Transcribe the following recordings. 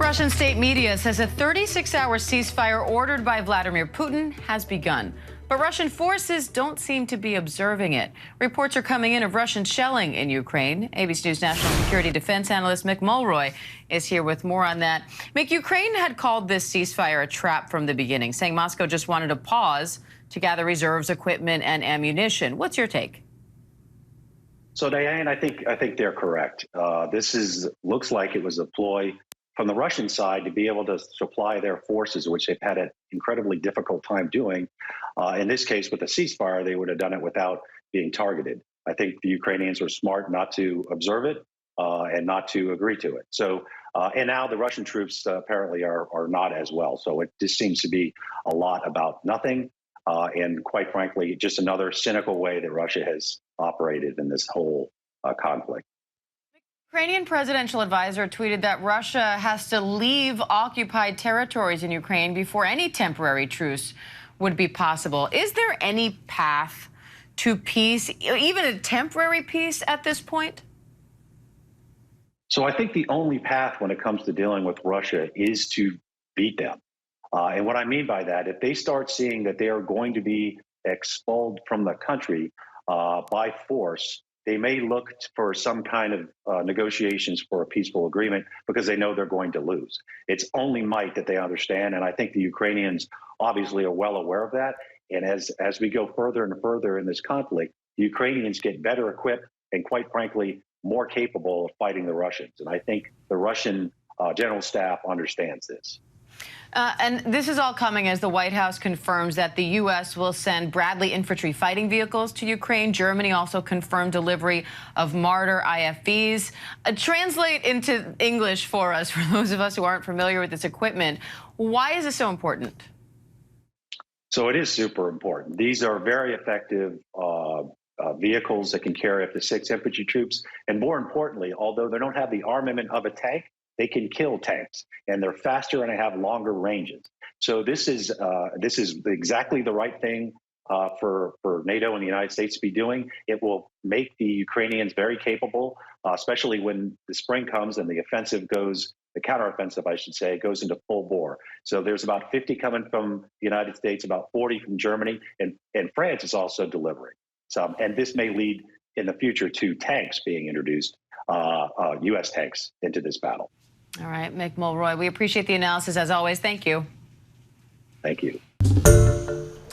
Russian state media says a 36-hour ceasefire ordered by Vladimir Putin has begun. But Russian forces don't seem to be observing it. Reports are coming in of Russian shelling in Ukraine. ABC News national security defense analyst Mick Mulroy is here with more on that. Mick, Ukraine had called this ceasefire a trap from the beginning, saying Moscow just wanted a pause to gather reserves, equipment, and ammunition. What's your take? So, Diane, I think they're correct. Looks like it was a ploy from the Russian side to be able to supply their forces, which they've had an incredibly difficult time doing. In this case, with a ceasefire, they would have done it without being targeted. I think the Ukrainians were smart not to observe it and not to agree to it. So, and now the Russian troops apparently are not as well. So it just seems to be a lot about nothing. And quite frankly, just another cynical way that Russia has operated in this whole conflict. Ukrainian presidential advisor tweeted that Russia has to leave occupied territories in Ukraine before any temporary truce would be possible. Is there any path to peace, even a temporary peace at this point? So I think the only path when it comes to dealing with Russia is to beat them. And what I mean by that, if they start seeing that they are going to be expelled from the country by force, they may look for some kind of negotiations for a peaceful agreement because they know they're going to lose. It's only might that they understand, and I think the Ukrainians obviously are well aware of that. And as we go further and further in this conflict, the Ukrainians get better equipped and, quite frankly, more capable of fighting the Russians. And I think the Russian general staff understands this. And this is all coming as the White House confirms that the U.S. will send Bradley infantry fighting vehicles to Ukraine. Germany also confirmed delivery of Marder IFVs. Translate into English for us, for those of us who aren't familiar with this equipment. Why is this so important? So it is super important. These are very effective vehicles that can carry up to 6 infantry troops. And more importantly, although they don't have the armament of a tank, they can kill tanks, and they're faster and they have longer ranges. So this is exactly the right thing for NATO and the United States to be doing. It will make the Ukrainians very capable, especially when the spring comes and the offensive goes, the counteroffensive, I should say, goes into full bore. So there's about 50 coming from the United States, about 40 from Germany, and France is also delivering. So, and this may lead in the future to tanks being introduced, U.S. tanks into this battle. All right, Mick Mulroy, we appreciate the analysis as always. Thank you. Thank you.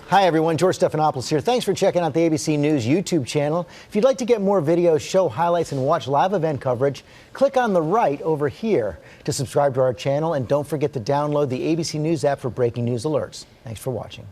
Hi, everyone. George Stephanopoulos here. Thanks for checking out the ABC News YouTube channel. If you'd like to get more videos, show highlights, and watch live event coverage, click on the right over here to subscribe to our channel. And don't forget to download the ABC News app for breaking news alerts. Thanks for watching.